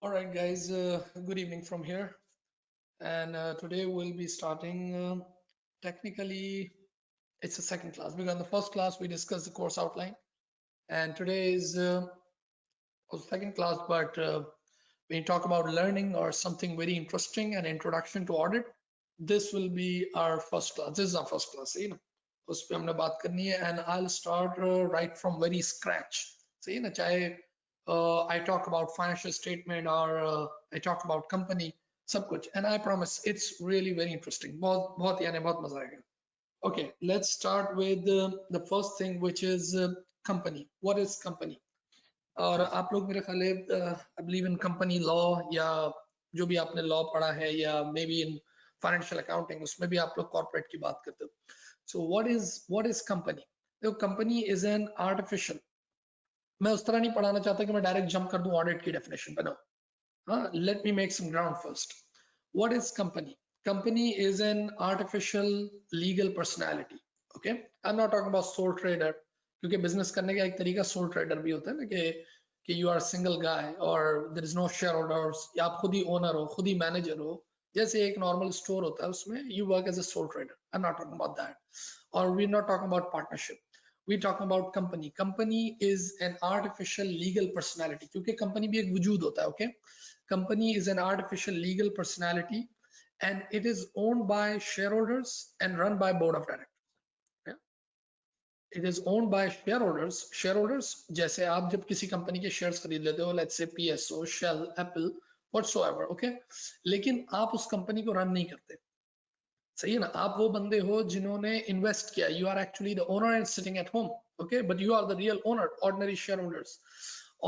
All right, guys, good evening from here. And today we'll be starting, technically, it's a second class because in the first class we discussed the course outline. And today is a second class, but when you talk about learning or something very interesting, an introduction to audit, this will be our first class. This is our first class, you know. उस पे हमने बात करनी है and I'll start right from very scratch. सही है ना, चाहे I talk about financial statement or I talk about company, सब कुछ, and I promise it's really very interesting. बहुत बहुत यानी बहुत मजा आएगा. Okay, let's start with the first thing, which is company. What is company? और आप लोग मेरे ख्याल I believe in company law या जो भी आपने law पढ़ा है या maybe in financial accounting उसमें भी आप लोग corporate की बात करते हो. So what is company? देखो company is an artificial. मैं उस तरह नहीं पढ़ाना चाहता कि मैं डायरेक्ट जंप कर दूं ऑडिट की डेफिनेशन पे. नो, हाँ, let me make some ground first. What is company? Company is an artificial legal personality. Okay, I'm not talking about sole trader, क्योंकि बिजनेस करने का एक तरीका सोल ट्रेडर भी होता है ना कि यू आर सिंगल गाय और there is no shareholders, या आप खुद ही ओनर हो, खुद ही मैनेजर हो, जैसे एक नॉर्मल स्टोर होता है उसमें you work as a sole trader. I am not talking about that, और we are not talking about partnership. we talk about company. Company is an artificial legal personality, क्योंकि company भी एक वजूद होता है. Okay, company is an artificial legal personality and it is owned by shareholders and run by board of directors. Yeah? It is owned by shareholders. Shareholders जैसे आप जब किसी कंपनी के शेयर्स खरीद लेते हो, let's say PSO, Shell, Apple, whatsoever. Okay, लेकिन आप उस कंपनी को रन नहीं करते. सही है ना, आप वो बंदे हो जिन्होंने इन्वेस्ट किया. You are actually the owner and sitting at home. Okay, but you are the real owner, ordinary shareholders.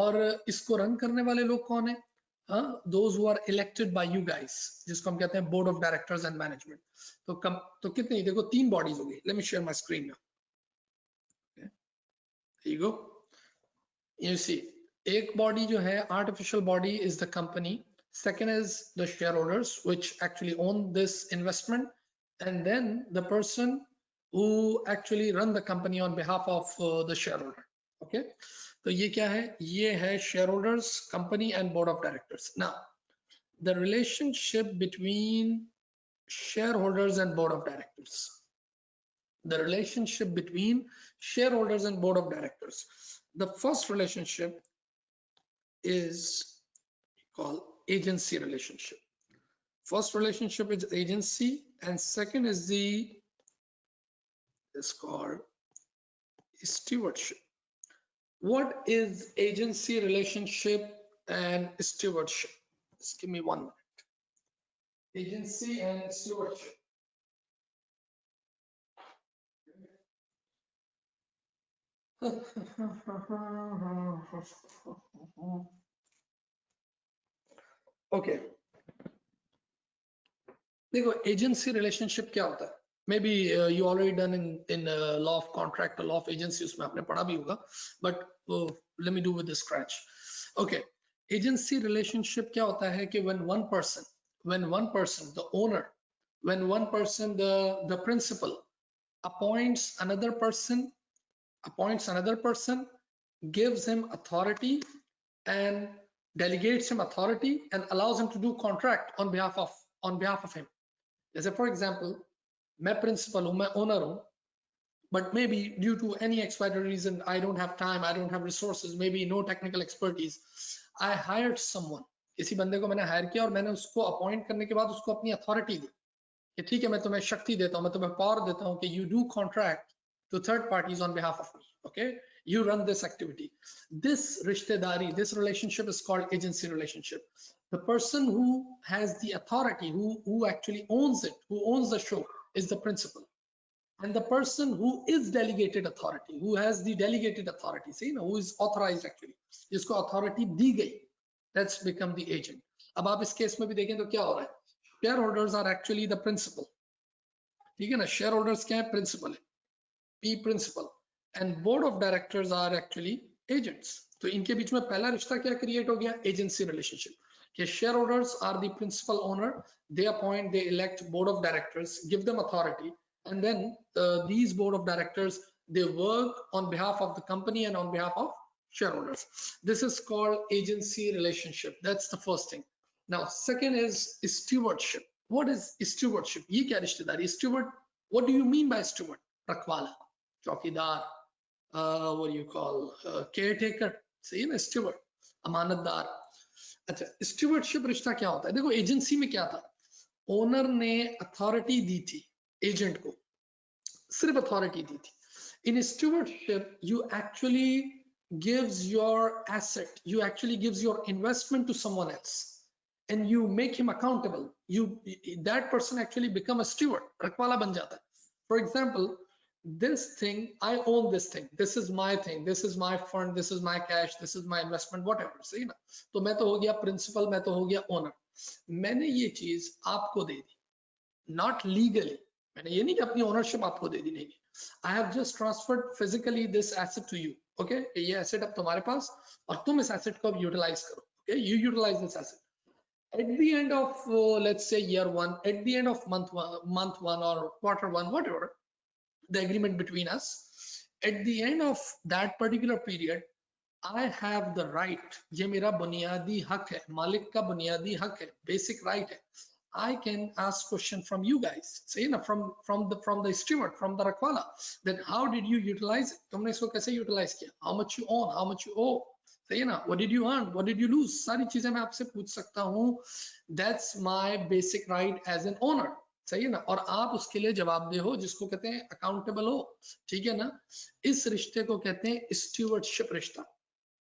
और इसको रन करने वाले लोग कौन है? Those who are elected by you guys, जिसको हम कहते हैं board of directors and management. तो कितनी, देखो 3 बॉडीज होगी. Let me share my screen now. Here you go. You see, एक बॉडी जो है artificial body is the company. Second is the shareholders, which actually own this investment, and then the person who actually run the company on behalf of the shareholder. Okay, तो ये क्या है? ये है shareholders, company and board of directors. Now, the relationship between shareholders and board of directors. The relationship between shareholders and board of directors. The first relationship is called agency relationship. First relationship is agency, and second is called stewardship. What is agency relationship and stewardship? Just give me 1 minute. Agency and stewardship. Okay, देखो agency relationship क्या होता है. May be you already done in law of contract, law of agency, उसमें आपने पढ़ा भी होगा, but let me do with the scratch. Okay, agency relationship क्या होता है कि when one person the owner, when one person the principal appoints another person, gives him authority and delegates him authority and allows him to do contract on behalf of him. जैसे for example मैं principal हूं, मैं owner हूं, but maybe due to any XYZ reason I don't have time, I don't have resources, maybe no technical expertise, I hired someone. किसी बंदे को मैंने higher किया और मैंने उसको अपॉइंट करने के बाद उसको अपनी अथॉरिटी दी कि ठीक है, मैं तुम्हें शक्ति देता हूं, मैं तुम्हें पावर देता हूं कि you do contract to third parties on behalf of me. Okay, you run this activity. This rishtedari, this relationship is called agency relationship. The person who has the authority, who actually owns it, who owns the show, is the principal. And the person who is delegated authority, who has the delegated authority, see, who is authorized actually, जिसको authority दी गई, that's become the agent. अब आप इस case में भी देखें तो क्या हो रहा है? Shareholders are actually the principal. ठीक है ना, shareholders क्या है? Principal है, P principal, and board of directors are actually agents. तो इनके बीच में पहला रिश्ता क्या क्रिएट हो गया? Agency relationship. कि shareholders are the principal owner, they appoint, they elect board of directors, give them authority, and then these board of directors, they work on behalf of the company and on behalf of shareholders. This is called agency relationship. That's the first thing. Now second is stewardship. What is stewardship? ये क्या रिश्तेदारी? Steward, what do you mean by steward? रखवाला, चौकीदार, what do you call caretaker, सही है ना, steward, अमानतदार। अच्छा, stewardship रिश्ता क्या होता है? देखो एजेंसी में क्या था, ओनर ने अथॉरिटी दी थी एजेंट को, सिर्फ अथॉरिटी दी थी। In stewardship you actually gives your asset, you actually gives your investment to someone else and you make him accountable. That person actually become a steward, रखवाला बन जाता है। For example, this thing, I own this thing, this is my thing, this is my fund, this is my cash, this is my investment, whatever, सही ना? तो मैं तो हो गया प्रिंसिपल, मैं तो हो गया ओनर। मैंने ये चीज आपको दे दी, नॉट लीगली, मैंने ये नहीं कि अपनी ओनरशिप आपको दे दी, नहीं, I have just transferred physically this asset to you. Okay, ये asset अब तुम्हारे पास और तुम इस asset को अब utilize करो. Okay, you utilize this asset. At the end of let's say year one, at the end of month one or quarter one, whatever the agreement between us, at the end of that particular period, I have the right, ये मेरा बुनियादी हक है, मालिक का बुनियादी हक है, basic right है. I can ask question from you guys, say ना, from the steward, from the रखवाला, that how did you utilize it? तुमने इसको कैसे utilize किया? How much you own? How much you owe? सही है ना? What did you earn? What did you lose? सारी चीजें मैं आपसे पूछ सकता हूँ. That's my basic right as an owner. सही है ना? और आप उसके लिए जवाबदेह हो, जिसको कहते हैं अकाउंटेबल हो, ठीक है ना? इस रिश्ते को कहते हैं स्टीवर्डशिप रिश्ता।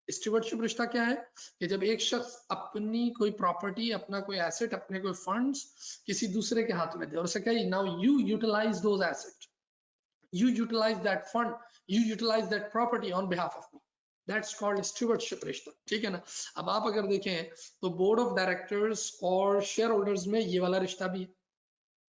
स्टीवर्डशिप रिश्ता क्या है कि जब एक शख्स अपनी कोई प्रॉपर्टी, अपना कोई एसेट, अपने कोई फंड्स किसी दूसरे के हाथ में दे और उसे कहे now you utilize those asset, you utilize that fund, you utilize that property on behalf of me, that's called stewardship रिश्ता, ठीक है ना? अब आप अगर देखें तो बोर्ड ऑफ डायरेक्टर्स और शेयर होल्डर्स में ये वाला रिश्ता भी है,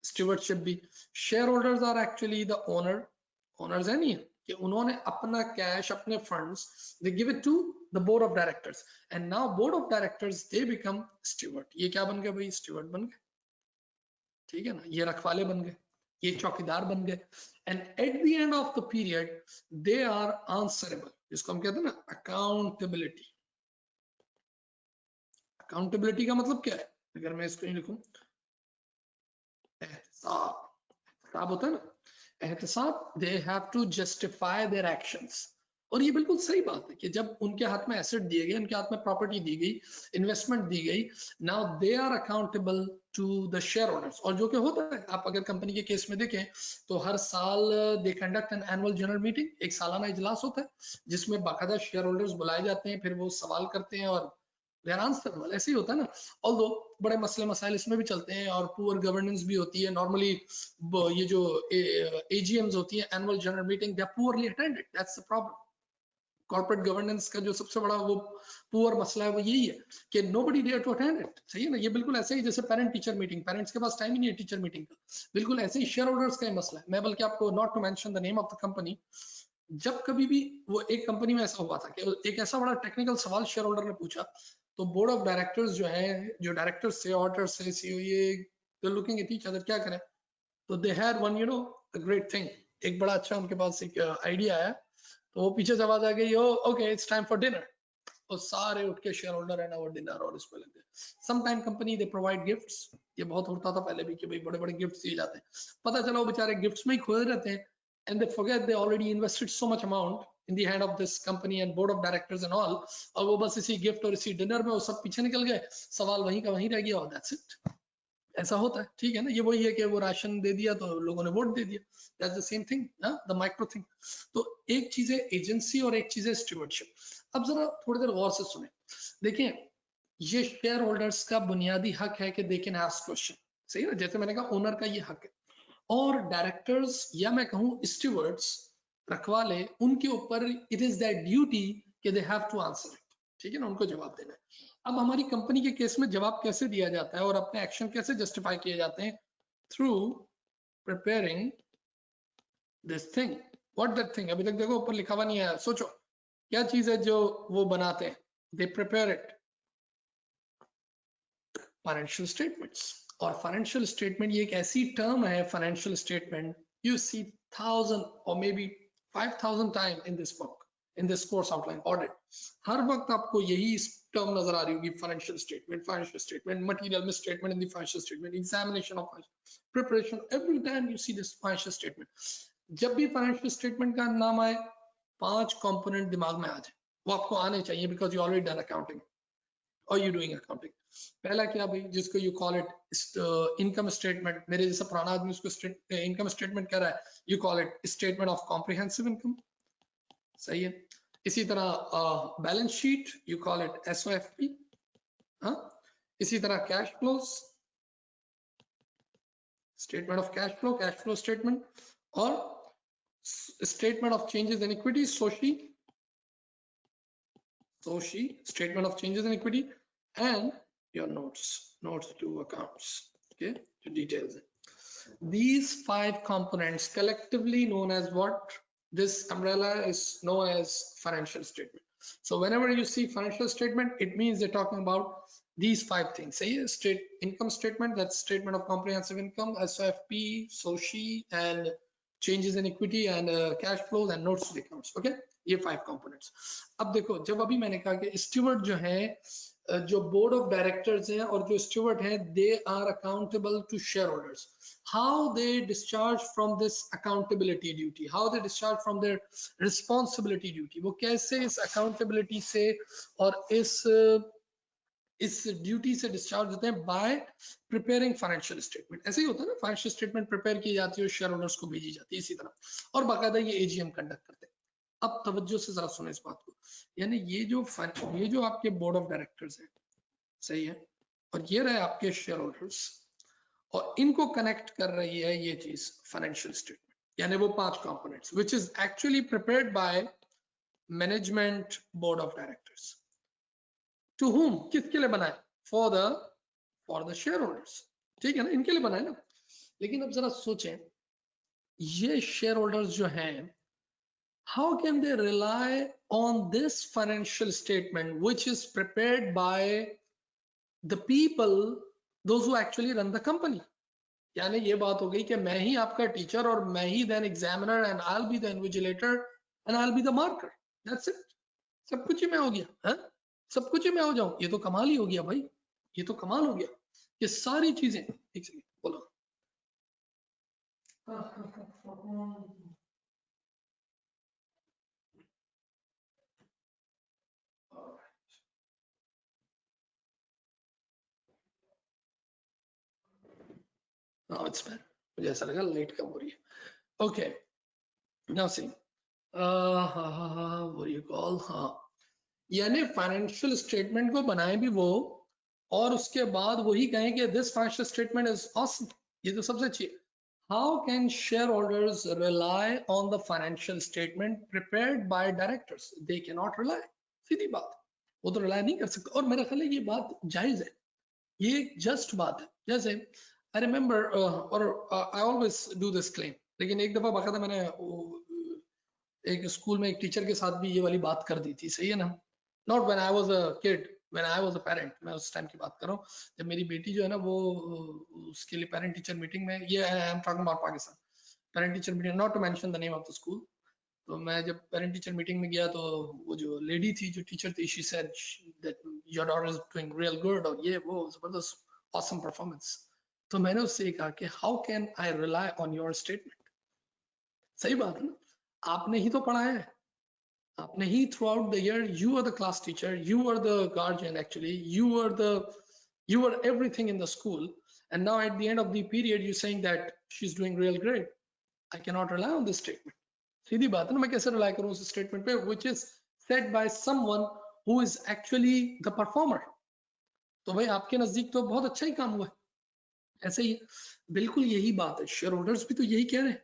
स्टीवर्डशिप भी। Shareholders are actually the owners है नहीं कि उन्होंने अपना कैश, अपने funds, they give it to the board of directors and now board of directors they become steward. ये क्या बन गए भाई? स्टीवर्ड बन गए, ठीक है ना? ये रखवाले बन गए, ये चौकीदार बन गए। And at the end of the period they are answerable, जिसको हम कहते हैं ना अकाउंटेबिलिटी। अकाउंटेबिलिटी का मतलब क्या है? अगर मैं इसको लिखूं, एहतसाब होता है ना, एहतसाब, they have to justify their actions. और ये बिल्कुल सही बात है कि जब उनके हाथ में एसेट दिए गए, उनके हाथ में प्रॉपर्टी दी गई, इन्वेस्टमेंट दी गई, now they are accountable to the shareholders. और जो कि होता है, आप अगर कंपनी के केस में देखें तो हर साल they conduct an annual general meeting, एक सालाना इजलास होता है जिसमें बाकायदा शेयर होल्डर्स बुलाए जाते हैं, फिर वो सवाल करते हैं और आंसर ऐसे ही होता है ना। ऑल्दो बड़े मसले मसाइल इसमें भी चलते हैं और पुअर गवर्नेंस भी होती है। नॉर्मली ये जो एजीएम्स होती है, annual general meeting, they are poorly attended, that's the problem. Corporate governance का जो सबसे बड़ा वो पुअर मसला है वो यही है कि nobody dare to attend it, सही है ना? ये बिल्कुल ऐसे ही जैसे पेरेंट टीचर मीटिंग, पेरेंट्स के पास टाइम ही नहीं है टीचर मीटिंग का, बिल्कुल ऐसे ही शेयर होल्डर्स का मसला है। मैं बल्कि आपको, not to mention the name of the company, जब कभी भी वो एक कंपनी में ऐसा हुआ था कि एक ऐसा बड़ा टेक्निकल सवाल शेयर होल्डर ने पूछा, तो बोर्ड ऑफ डायरेक्टर्स जो है, जो डायरेक्टर्स से, ऑडिटर्स से, सीईओ, ये they looking at each other, क्या करें? तो they had one, you know, a great thing, एक बड़ा अच्छा उनके पास एक आइडिया आया। तो वो पीछे से आवाज आ गई, okay it's time for dinner. और सारे उठ के शेयर होल्डर है ना वो डिनर और इसमें लग गए। Some time company they provide gifts, ये बहुत होता था पहले भी कि भाई बड़े बड़े गिफ्ट्स दिए जाते हैं। पता चला वो बेचारे गिफ्ट्स में ही खोए रहते हैं, and they forget they already invested so much amount in the hand of this company and board of directors and all, और वो बस इसी गिफ्ट और इसी डिनर में वो सब पीछे निकल गए, सवाल वहीं का वहीं रह गया और दैट्स इट। ऐसा होता है, ठीक है ना? ये वही है कि वो राशन दे दिया तो लोगों ने वोट दे दिया, that's the same thing, the micro thing. तो एक चीज है एजेंसी और एक चीज है स्टीवर्डशिप। अब जरा थोड़ी देर गौर से सुने, देखिए ये शेयर होल्डर्स का बुनियादी हक है कि दे कैन आस्क क्वेश्चन, सही है ना? जैसे मैंने कहा ओनर का ये हक है, और डायरेक्टर्स या मैं कहूं स्टीवर्ड्स, रखवाले, उनके ऊपर इट इज दैट ड्यूटी कि they have to answer it, ठीक है ना? उनको जवाब देना है। अब हमारी कंपनी के केस में जवाब कैसे दिया जाता है और अपने एक्शन कैसे जस्टिफाई किए जाते हैं? Through preparing this thing. What that thing? अभी तक देखो ऊपर लिखा हुआ नहीं है, सोचो क्या चीज है जो वो बनाते हैं? They prepare it, financial statements. और फाइनेंशियल स्टेटमेंट ये एक ऐसी टर्म है, financial statement, you see 1,000 or maybe 5,000 times in this book, in this course outline audit. हर वक्त आपको यही term नजर आ रही होगी, financial statement, material misstatement in the financial statement, examination of preparation. Every time you see this financial statement, जब भी financial statement का नाम आए 5 component दिमाग में आ जाए, वो आपको आने चाहिए because you already done accounting or you doing accounting. पहला क्या भाई, जिसको you call it income statement, मेरे जैसा पुराना आदमी उसको income statement कह रहा है, you call it statement of comprehensive income. सही है. इसी तरह balance sheet, you call it SOFP. हाँ, इसी तरह cash flows, statement of cash flow statement, और statement of changes in equity, SOCIE, statement of changes in equity, and your notes to accounts. Okay, the details. These 5 components collectively known as what? This umbrella is known as financial statement. So whenever you see financial statement, it means they're talking about these 5 things. Say income statement, that's statement of comprehensive income, SOFP, SOCI, and changes in equity, and cash flows, and notes to the accounts. Okay, ये 5 components. अब देखो, जब अभी मैंने कहा कि steward जो है, जो बोर्ड ऑफ डायरेक्टर्स हैं और जो स्टीवर्ड हैं, they are accountable to shareholders. How they discharge from this accountability duty, how they discharge from their responsibility duty, वो कैसे इस अकाउंटेबिलिटी से और इस ड्यूटी से डिस्चार्ज होते हैं? Bye preparing financial statement. ऐसे ही होता है ना, फाइनेंशियल स्टेटमेंट प्रिपेयर की जाती है, शेयर होल्डर्स को भेजी जाती है इसी तरह, और बाकायदा ये एजीएम कंडक्ट करते हैं. अब तवज्जो से जरा सुने इस बात को, यानी ये जो आपके बोर्ड ऑफ डायरेक्टर्स हैं, सही है, और ये रहे आपके शेयर होल्डर्स, और इनको कनेक्ट कर रही है ये चीज फाइनेंशियल स्टेटमेंट, यानी वो 5 components which is actually prepared by management board of directors. To whom, किसके लिए बनाए? For the shareholders. ठीक है ना, इनके लिए बनाए ना. लेकिन अब जरा सोचें, ये शेयर होल्डर्स जो हैं, how can they rely on this financial statement which is prepared by the people, those who actually run the company? यानी ये बात हो गई कि मैं ही आपका टीचर और मैं ही then examiner and I'll be the invigilator and I'll be the marker. That's it. सब कुछ ही मैं हो गया, हाँ? सब कुछ ही मैं हो जाऊं. ये तो कमाल ही हो गया भाई, ये तो कमाल हो गया. ये सारी चीजें, एक सेकंड बोलो. It's better. मुझे ऐसा लगा लाइट कम हो रही है. Okay, now see, what do you call, यानी फाइनेंशियल स्टेटमेंट को बनाए भी वो, और उसके बाद वही कहें कि this financial statement is awesome. ये तो सबसे अच्छी है. How can shareholders rely on the financial statement prepared by directors? They can not rely. सीधी बात, वो तो रिलाई नहीं कर सकते. और मेरा ख्याल है ये बात जायज है, ये जस्ट बात है. जैसे आई रिमेम्बर, और I always do this claim, लेकिन एक दफा बाकायदा मैंने एक स्कूल में एक टीचर के साथ भी ये वाली बात कर दी थी. सही है ना? Not when I was a kid, when I was a parent. मैं उस टाइम की बात कर रहा हूँ जब मेरी बेटी जो है ना, वो उसके लिए पेरेंट टीचर मीटिंग में, ये I am talking about Pakistan, parent teacher meeting, not to mention the name of the school. तो मैं जब पेरेंट टीचर मीटिंग में गया, तो वो जो लेडी थी, जो टीचर थी, she said that your daughter is doing real good, और ये वो जबरदस्त ऑसम परफॉर्मेंस. तो मैंने उससे कहा कि how can I rely on your statement? सही बात है ना, आपने ही तो पढ़ाया है, आपने ही throughout the year, you are the class teacher, you are the guardian, actually you are everything in the school, and now at the end of the period you're saying that she's doing real great. I cannot rely on this statement. सीधी बात है ना, मैं कैसे rely करूं उस statement पे which is said by someone who is actually the performer? तो भाई आपके नजदीक तो बहुत अच्छा ही काम हुआ है. ऐसे ही बिल्कुल यही बात है, शेयर होल्डर्स भी तो यही कह रहे हैं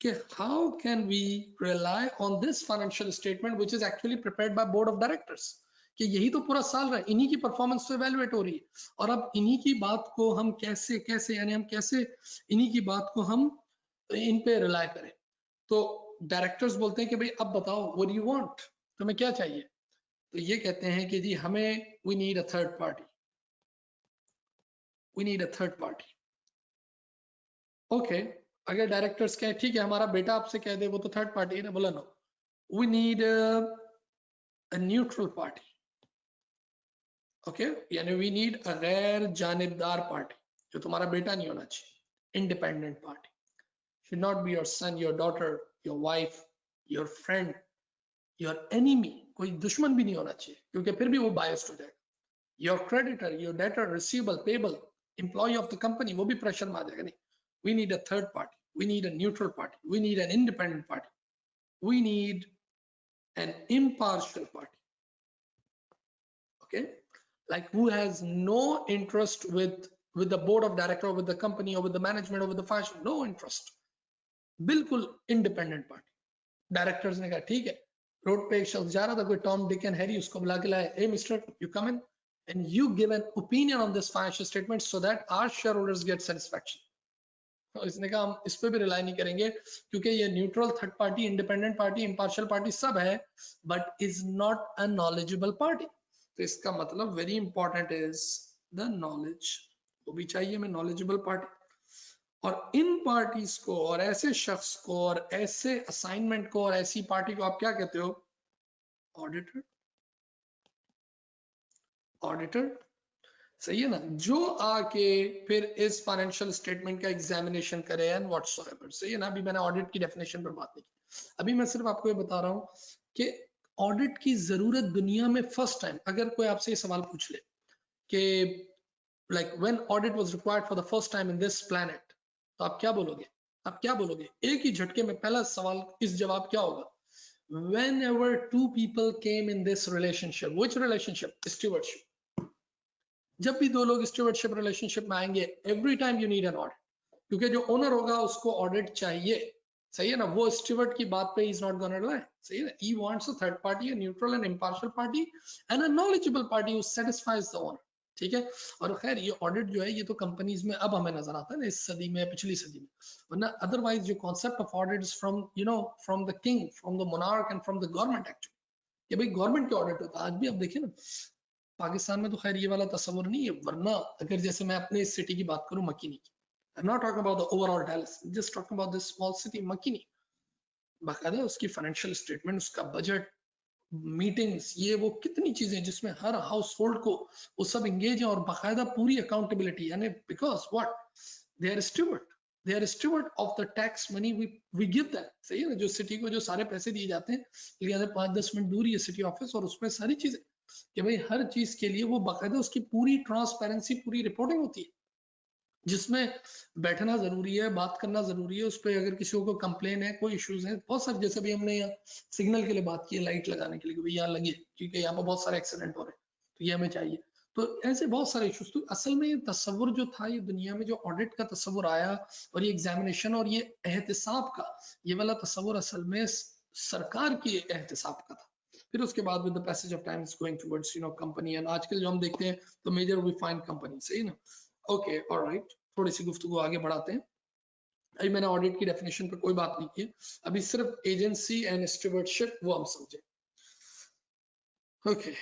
कि how can we rely on this financial statement which is actually prepared by board of directors, कि यही तो पूरा साल रहा है, इन्हीं की परफॉर्मेंस तो इवैल्यूएट हो रही है, और अब इन्हीं की बात को हम कैसे यानी हम कैसे इन्हीं की बात को हम इन पे रिलाई करें? तो डायरेक्टर्स बोलते हैं कि भाई अब बताओ, व्हाट डू यू वांट, तुम्हें क्या चाहिए? तो ये कहते हैं कि जी हमें we need a third party, we need a third party. Okay, अगर डायरेक्टर्स कहें ठीक है, हमारा बेटा आपसे कह दे वो तो थर्ड पार्टी है ना, बोला no, we need a neutral party. Okay, यानी we need a गैर जानिबदार party, जो तुम्हारा बेटा नहीं होना चाहिए. Independent party should not be your son, your daughter, your wife, your friend, your enemy. कोई दुश्मन भी नहीं होना चाहिए, क्योंकि फिर भी वो biased हो जाएगा. Your creditor, your debtor, receivable, payable, employee of the company, वो भी pressure में आ जाएगा. नहीं, we need a third party, we need a neutral party, we need an independent party, we need an impartial party. Okay, like who has no interest with the board of director or with the company or with the management or with the function, no interest. बिल्कुल independent party. Directors ने कहा ठीक है, road पे एक शख्स जा रहा था, कोई टॉम डिक एंड हैरी, उसको बुला के लाए, hey mister, you come in and you give an opinion on this financial statement so that our shareholders get satisfaction. तो इसने कहा हम इस पे भी रिलाई नहीं करेंगे, क्योंकि ये neutral, third party, independent party, impartial party सब है, but is not a knowledgeable party. तो इसका मतलब very important is the knowledge, वो भी चाहिए हमें नॉलेजेबल पार्टी. और इन पार्टीज को और ऐसे शख्स को और ऐसे असाइनमेंट को और ऐसी पार्टी को आप क्या कहते हो? ऑडिटर. ऑडिटर सही है ना, जो आके फिर इस फाइनेंशियल स्टेटमेंट का एग्जामिनेशन करे एंड व्हाटसोएवर. सही है ना. अभी मैंने ऑडिट की डेफिनेशन पर बात नहीं की, अभी मैं सिर्फ आपको ये बता रहा हूं कि ऑडिट की जरूरत दुनिया में फर्स्ट टाइम, अगर कोई आपसे ये सवाल पूछ ले कि like when audit was required for the first time in this planet, तो आप क्या बोलोगे? आप क्या बोलोगे? एक ही झटके में पहला सवाल इस जवाब क्या होगा? Whenever two people came in this relationship, which relationship? Stewardship. जब भी दो लोग स्टूवर्डशिप रिलेशनशिप में आएंगे, every time you need an audit, क्योंकि जो ओनर होगा उसको ऑडिट चाहिए. सही है ना. वो स्टूवर्ड की बात पे इज नॉट गोना रिलाई. सही है ना. He wants a third party, a neutral and impartial party and a knowledgeable party who satisfies the owner. ठीक है. और खैर ये ऑडिट जो है ये तो कंपनीज में अब हमें नजर आता है ना, इस सदी में, पिछली सदी में, वरना अदरवाइज जो concept of audit is from you know from the king, from the monarch and from the government actually. कि भाई गवर्नमेंट के ऑडिट होता है. आज भी आप देखिए ना, पाकिस्तान में तो खैर ये वाला तस्वुर नहीं है, वरना अगर जैसे मैं अपने इस सिटी की बात करूं, मकीनी की, I am not talking about the overall Dallas, just talking about this small city McKinney, बाकायदा उसकी फाइनेंशियल स्टेटमेंट, उसका बजट, मीटिंग्स, ये वो कितनी चीजें जिसमें हर हाउस होल्ड को वो सब इंगेज है, और बाकायदा पूरी अकाउंटेबिलिटी. यानी because what, they are steward, they are steward of the tax money we give that. सही है ना. जो सिटी को जो सारे पैसे दिए जाते हैं, लिहाजा 5-10 मिनट दूर ही है सिटी ऑफिस, और उसमें सारी चीजें कि भाई हर चीज के लिए वो बाकायदा उसकी पूरी ट्रांसपेरेंसी, पूरी रिपोर्टिंग होती है, जिसमें बैठना जरूरी है, बात करना जरूरी है, उस पर अगर किसी को कंप्लेन है, कोई इश्यूज है, बहुत सारे, जैसे भी हमने यहाँ सिग्नल के लिए बात की है, लाइट लगाने के लिए, भाई यहाँ लगे क्योंकि यहाँ पर बहुत सारे एक्सीडेंट हो रहे हैं, तो ये हमें चाहिए. तो ऐसे बहुत सारे इश्यूज. तो असल में ये तस्वुर जो था, ये दुनिया में जो ऑडिट का तस्वुर आया, और ये एग्जामिनेशन और ये एहतिसाब का, ये वाला तस्वुर असल में सरकार की एहतिसाब का था. फिर उसके बाद with the passage of time is going towards you know company, and आजकल जो हम देखते हैं तो मेजर वी फाइंड कंपनी. सही ना. ओके, ऑलराइट, थोड़ी सी गुफ्तगू आगे बढ़ाते हैं. अभी मैंने ऑडिट की डेफिनेशन पर कोई बात नहीं की, अभी सिर्फ एजेंसी एंड स्टूवर्डशिप वो हम समझे. Okay.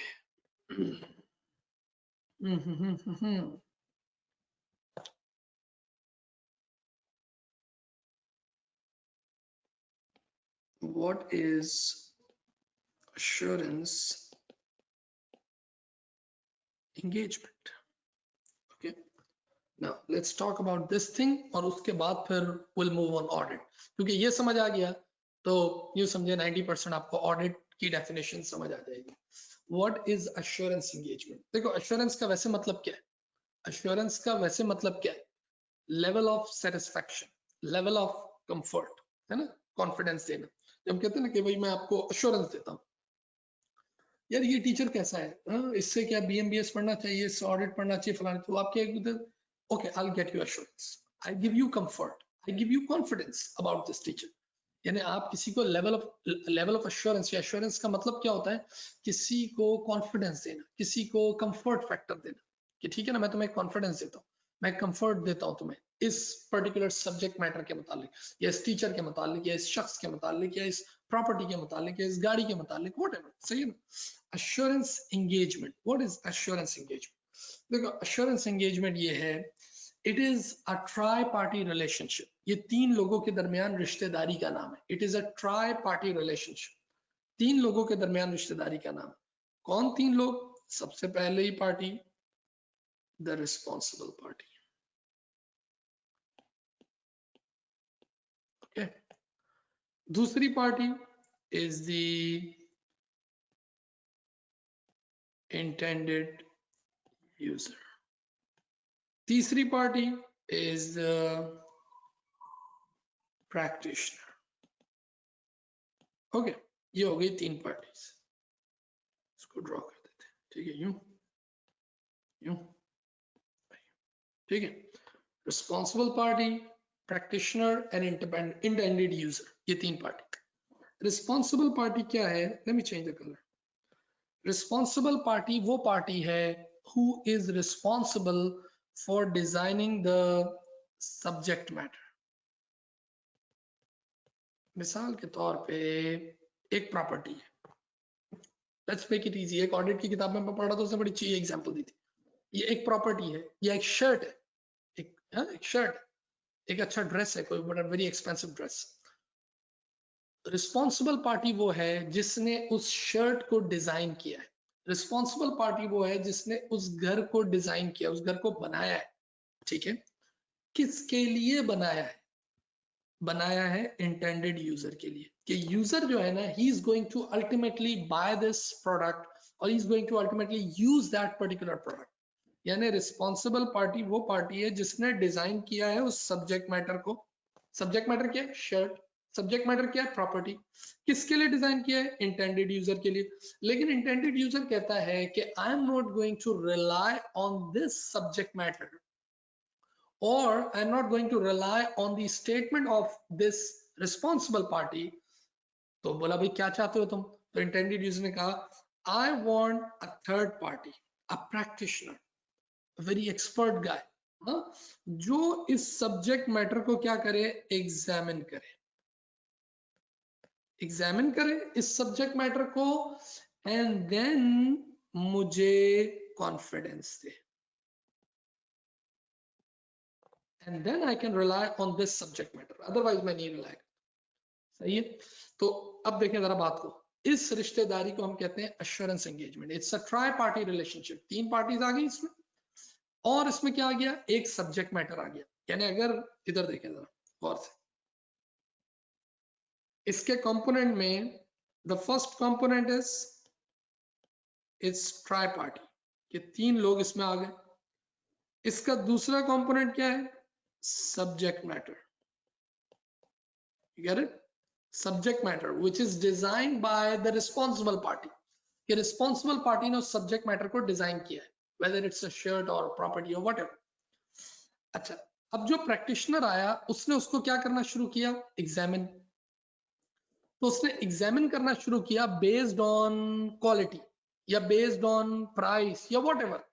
What is assurance engagement? Okay, now let's talk about this thing, और उसके बाद फिर we'll move on audit. क्योंकि ये समझ आ गया तो यूं समझे 90% आपको ऑडिट की डेफिनेशन समझ आ जाएगी. What is assurance engagement? देखो, assurance का वैसे मतलब क्या है? assurance का वैसे मतलब क्या है? Level of satisfaction, level of comfort, है ना, कॉन्फिडेंस देना. जब हम कहते हैं ना कि भाई मैं आपको अश्योरेंस देता हूँ, यार ये टीचर कैसा है, इससे क्या BMBS पढ़ना चाहिए, इससे ऑडिट पढ़ना चाहिए, फलाना, तो आप क्या, okay, I will get you assurance, I give you comfort, I give you confidence about this teacher. यानी आप किसी को लेवल ऑफ अश्योरेंस, या अश्योरेंस का मतलब क्या होता है? किसी को कॉन्फिडेंस देना, किसी को कंफर्ट फैक्टर देना, कि ठीक है ना, मैं तुम्हें कॉन्फिडेंस देता हूँ, मैं कंफर्ट देता हूँ तुम्हें इस पर्टिकुलर सब्जेक्ट मैटर के मुतालिक, या इस टीचर के मुतालिक, या इस शख्स के मुतालिक, या इस प्रॉपर्टी के मुतालिक, या इस गाड़ी के मुतालिक, व्हाटएवर. सही है ना. assurance engagement, what is assurance engagement? देखो, assurance engagement ये है, it is a tri-party relationship. ये तीन लोगों के दरमियान रिश्तेदारी का नाम है. it is a tri-party relationship. तीन लोगों के दरमियान रिश्तेदारी का नाम। कौन तीन लोग? सबसे पहले ही party the responsible party, okay. दूसरी party is the intended user. तीसरी party is the practitioner, okay. ये हो गई तीन पार्टीज। इसको ड्रॉ कर देते हैं, ठीक है, यूं यूं, ठीक है। Responsible party, practitioner and intended user, ये तीन पार्टी। रिस्पॉन्सिबल पार्टी क्या है? Let me change the colour. Responsible party वो पार्टी है who is responsible for designing the subject matter। मिसाल के तौर पे एक प्रॉपर्टी है, लेट्स मेक इट इजी। एक ऑडिट की किताब में मैं पढ़ा था, उसने बड़ी अच्छी एग्जांपल दी थी। ये एक प्रॉपर्टी है, ये एक शर्ट है, एक शर्ट, एक अच्छा ड्रेस है, कोई बड़ा very expensive dress. Responsible party वो है जिसने उस शर्ट को डिजाइन किया है। रिस्पॉन्सिबल पार्टी वो है जिसने उस घर को डिजाइन किया, उस घर को बनाया है, ठीक है। किसके लिए बनाया है? बनाया है इंटेंडेड यूजर के लिए, कि यूजर जो है ना, he is going to ultimately buy this product और he is going to ultimately use that particular product. यानी रिस्पॉन्सिबल पार्टी वो पार्टी है जिसने डिजाइन किया है उस सब्जेक्ट मैटर को। सब्जेक्ट मैटर क्या है? शर्ट। सब्जेक्ट मैटर क्या है? प्रॉपर्टी। किसके लिए डिजाइन किया है? इंटेंडेड यूजर के लिए। लेकिन इंटेंडेड यूजर कहता है कि I am not going to rely on this subject matter, or I'm not going to rely on the statement of this responsible party। तो बोला भाई क्या चाहते हो तुम? तो इंटेंडेड यूजर ने कहा I want a third party, a practitioner, a very expert guy, जो इस सब्जेक्ट मैटर को क्या करे? एग्जामिन करे, एग्जामिन करे इस सब्जेक्ट मैटर को, एंड देन मुझे confidence they, and then I can rely on this subject matter, otherwise मैं नहीं rely। सही है। तो अब देखें जरा बात को, इस रिश्तेदारी को हम कहते हैं assurance engagement. It's a try party relationship. तीन पार्टीज आ गई इसमें, और इसमें क्या आ गया? एक सब्जेक्ट मैटर आ गया। यानी अगर इधर देखें जरा गौर से, इसके कंपोनेंट में the first component is it's try party, कि तीन लोग इसमें आ गए। इसका दूसरा कंपोनेंट क्या है? Subject matter, you get it? Subject matter which is designed by the responsible party, कि responsible party ने उस subject matter को डिजाइन किया है, whether it's a shirt or property or whatever। अच्छा, अब जो प्रैक्टिशनर आया उसने उसको क्या करना शुरू किया? एग्जामिन। तो उसने एग्जामिन करना शुरू किया बेस्ड ऑन क्वालिटी या बेस्ड ऑन प्राइस या व्हाटएवर।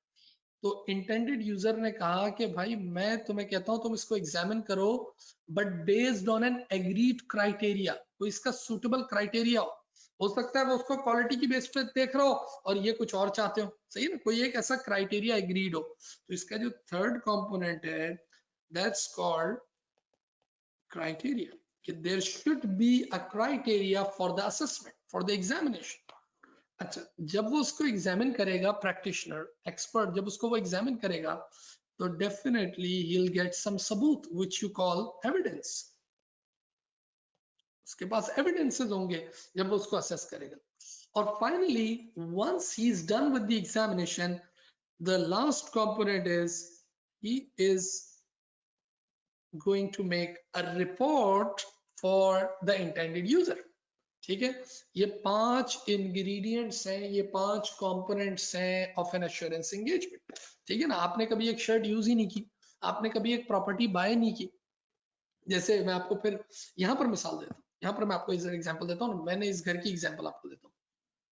तो इंटेंडेड यूजर ने कहा कि भाई मैं तुम्हें कहता हूं तुम इसको एग्जामिन करो, but based on an agreed criteria. तो इसका सूटेबल क्राइटेरिया हो सकता है वो उसको क्वालिटी की बेस पे देख रहा हो और ये कुछ और चाहते हो, सही है ना, कोई एक ऐसा क्राइटेरिया एग्रीड हो। तो इसका जो थर्ड कंपोनेंट है दैट्स कॉल्ड क्राइटेरिया, कि there should be a criteria for the assessment, for the examination. अच्छा, जब वो उसको एग्जामिन करेगा, प्रैक्टिशनर एक्सपर्ट जब उसको वो एग्जामिन करेगा, तो definitely he will get some सबूत व्हिच यू कॉल एविडेंस। उसके पास एविडेंसेस होंगे जब वो उसको असेस करेगा। और finally once he is done with the examination, the last component is he is going to make a report for the intended user. ठीक है, ये पांच इंग्रेडिएंट्स हैं, ये पांच कंपोनेंट्स हैं ऑफ एन एश्योरेंस एंगेजमेंट। ठीक है ना, आपने कभी एक शर्ट यूज ही नहीं की, आपने कभी एक प्रॉपर्टी बाय नहीं की। जैसे मैं आपको फिर यहाँ पर मिसाल देता हूँ, यहाँ पर मैं आपको एग्जांपल देता हूँ, मैंने इस घर की एग्जांपल आपको देता हूँ।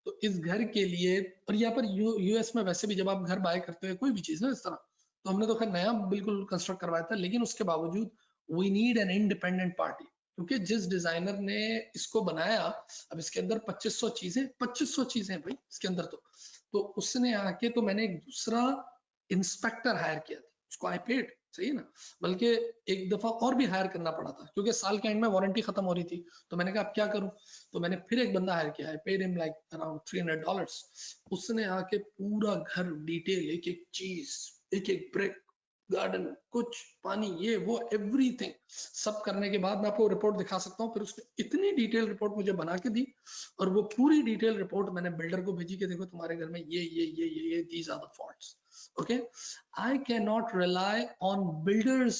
तो इस घर के लिए, और यहाँ पर यूएस में वैसे भी जब आप घर बाय करते हो कोई भी चीज ना इस तरह, तो हमने तो खैर नया बिल्कुल कंस्ट्रक्ट करवाया था, लेकिन उसके बावजूद we need an independent party, क्योंकि जिस डिजाइनर ने इसको बनाया, अब इसके अंदर 2500 चीजें भाई इसके अंदर। तो उसने आके, तो मैंने एक दूसरा इंस्पेक्टर हायर किया था, उसको आई पेड, सही है ना। बल्कि एक दफा और भी हायर करना पड़ा था क्योंकि साल के एंड में वारंटी खत्म हो रही थी। तो मैंने कहा अब क्या करूं, तो मैंने फिर एक बंदा हायर किया है, पेड हिम लाइक अराउंड $300। उसने आके पूरा घर डिटेल, एक एक चीज, एक एक ब्रिक, गार्डन, कुछ पानी, ये वो एवरीथिंग सब करने के बाद मैं आपको रिपोर्ट दिखा सकता हूँ। फिर उसने इतनी डिटेल रिपोर्ट मुझे बना के दी और वो पूरी डिटेल रिपोर्ट मैंने बिल्डर को भेजी कि देखो तुम्हारे घर में ये these are the faults. Okay, I cannot rely on builder's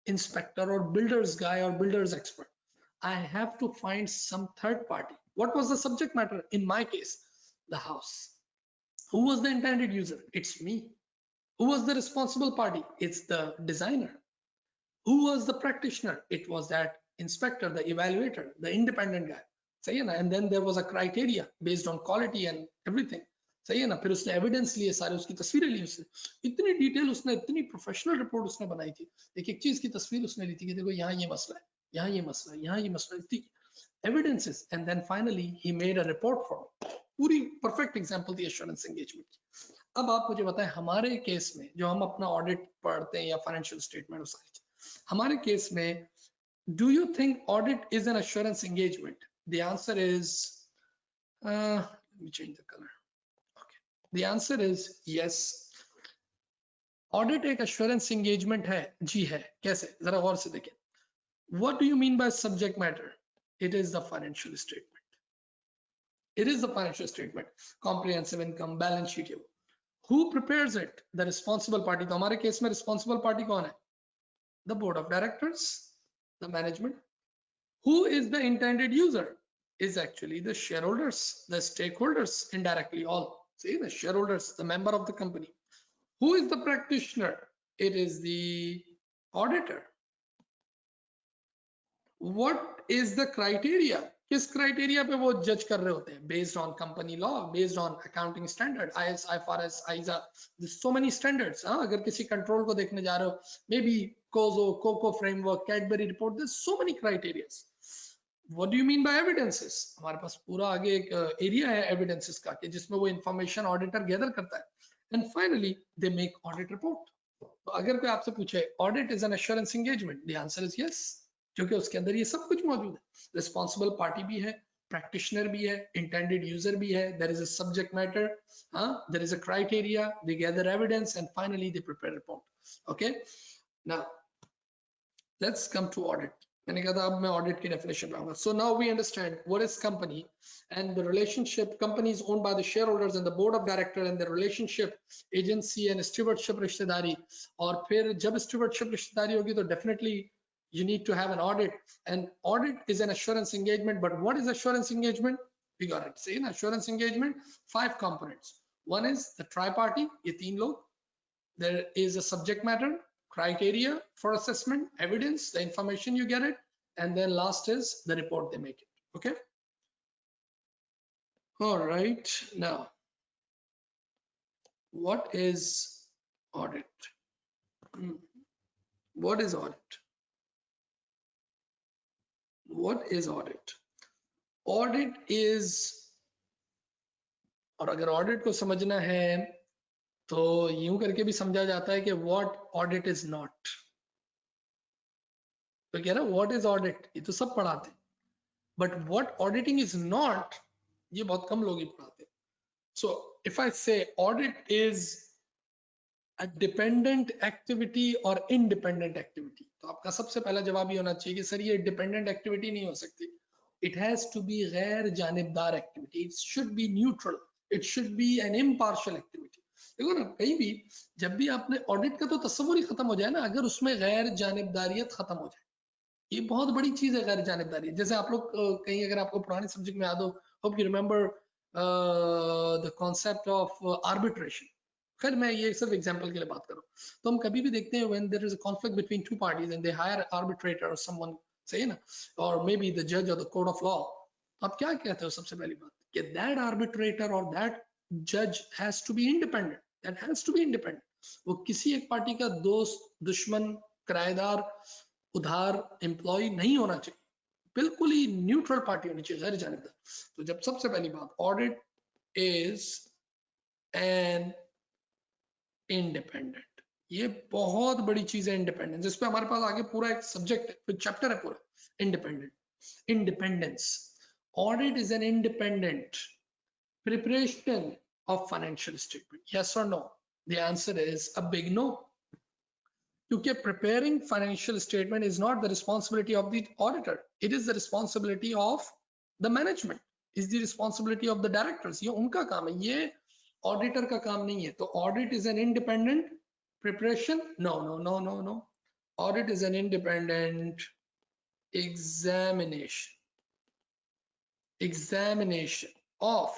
inspector or builder's guy or builder's expert. I have to find some third party. What was the subject matter? In my case, the house. Who was the intended user? It's me. Who was the responsible party? It's the designer. Who was the practitioner? It was that inspector, the evaluator, the independent guy. सही है ना। And then there was a criteria based on quality and everything. सही है ना। फिर उसने evidence लिए सारे, उसकी तस्वीरें ली उसने, इतनी डिटेल उसने, इतनी प्रोफेशनल रिपोर्ट उसने बनाई थी। एक एक चीज की तस्वीर उसने ली थी कि देखो यहाँ ये मसला है, यहाँ ये मसला है, यहाँ ये मसला है, इतनी evidences. And then finally he made a report for me. पूरी परफेक्ट एग्जांपल थी एश्योरेंस एंगेजमेंट की। अब आप मुझे बताएं हमारे केस में जो हम अपना ऑडिट पढ़ते हैं या फाइनेंशियल स्टेटमेंट, हमारे केस में do you think audit is an assurance engagement? The answer is let me change the color. Okay, the answer is yes. Audit एक assurance engagement है जी, है। कैसे, जरा गौर से देखें। What do you mean by subject matter? It is the financial statement. It is the financial statement, comprehensive income, balance sheet. Who prepares it? The responsible party. तो हमारे case में responsible party कौन है? The board of directors, the management. Who is the intended user? Is actually the shareholders, the stakeholders, indirectly all. See, the shareholders, the member of the company. Who is the practitioner? It is the auditor. What is the criteria? किस criteria पे वो जज कर रहे होते हैं? Based on company law, based on accounting standard, IS, IFRS, ISA, there's so many standards. अगर किसी कंट्रोल को देखने जा रहे हो, maybe COSO, COCO framework, Cadbury report, there's so many criteria. What do you mean by evidences? हमारे पास पूरा आगे एक एरिया है evidences का कि जिसमें वो information auditor gather करता है. And finally, they make audit report. तो अगर कोई आपसे पूछे audit is an assurance engagement, the answer is yes. क्योंकि उसके अंदर ये सब कुछ मौजूद है। रिस्पॉन्सिबल पार्टी भी है, प्रैक्टिशनर भी है, इंटेंडेड यूजर भी है, there is a subject matter, there is a criteria, they gather evidence and finally they prepare report. Okay, now let's come to audit. मैंने कहा था अब मैं ऑडिट की डेफिनेशन पे आऊंगा। So now we understand what is company and the relationship. Company is owned by the shareholders and the board of director and the relationship agency and stewardship रिश्तेदारी। और फिर जब स्टीवर्डशिप रिश्तेदारी होगी तो definitely you need to have an audit, and audit is an assurance engagement. But what is assurance engagement? We got it. See, in assurance engagement, 5 components. One is the tri-party, ye teen log. There is a subject matter, criteria for assessment, evidence, the information you get it, and then last is the report they make it. Okay. All right. Now, what is audit? What is audit? What is audit? Audit is, और अगर audit को समझना है तो यूं करके भी समझा जाता है कि व्हाट ऑडिट इज नॉट। तो कह रहा व्हाट इज ऑडिट, ये तो सब पढ़ाते हैं, but what auditing is not, ये बहुत कम लोग ही पढ़ाते हैं। सो इफ आई से audit is a dependent activity और इंडिपेंडेंट एक्टिविटी, तो आपका सबसे पहला जवाब ये होना चाहिए कि सर ये डिपेंडेंट एक्टिविटी नहीं हो सकती। इट हैज टू बी गैर जानिबदार activity, it should be neutral, it should be an impartial activity. देखो ना, कहीं भी जब भी आपने ऑडिट का तो तस्वुर ही खत्म हो जाए ना अगर उसमें गैर जानिबदारियत खत्म हो जाए। ये बहुत बड़ी चीज है गैर जानिबदारी। जैसे आप लोग कहीं अगर आपको पुराने सब्जेक्ट में याद हो, hope you remember the concept of arbitration. खैर मैं ये सिर्फ एग्जांपल के लिए बात कर रहा हूँ। तो हम कभी भी देखते हैं when there is a conflict between two parties and they hire arbitrator और समवन, सही ना, और मे बी द जज और द कोर्ट ऑफ लॉ। आप क्या कहते हो सबसे पहली बात कि दैट आर्बिट्रेटर और दैट जज has to be independent, that has to be independent. वो किसी एक पार्टी का दोस्त, दुश्मन, किराएदार, उधार, एम्प्लॉय नहीं होना चाहिए, बिल्कुल ही न्यूट्रल पार्टी होनी चाहिए, गैर जानिबदार। तो जब सबसे पहली बात, ऑडिट इज एन इंडिपेंडेंट, ये बहुत बड़ी चीज है इंडिपेंडेंस, जिसपे हमारे पास आगे पूरा एक सब्जेक्ट है, फिर चैप्टर है पूरा, independence. Audit is an independent preparation of financial statement. Yes or no? The answer is a big no. Because preparing financial statement is not the responsibility of the auditor. It is the responsibility of the management. Is the responsibility of the directors. ये उनका काम है, ये auditor का काम नहीं है. तो audit is an independent preparation. No. Audit is an independent examination of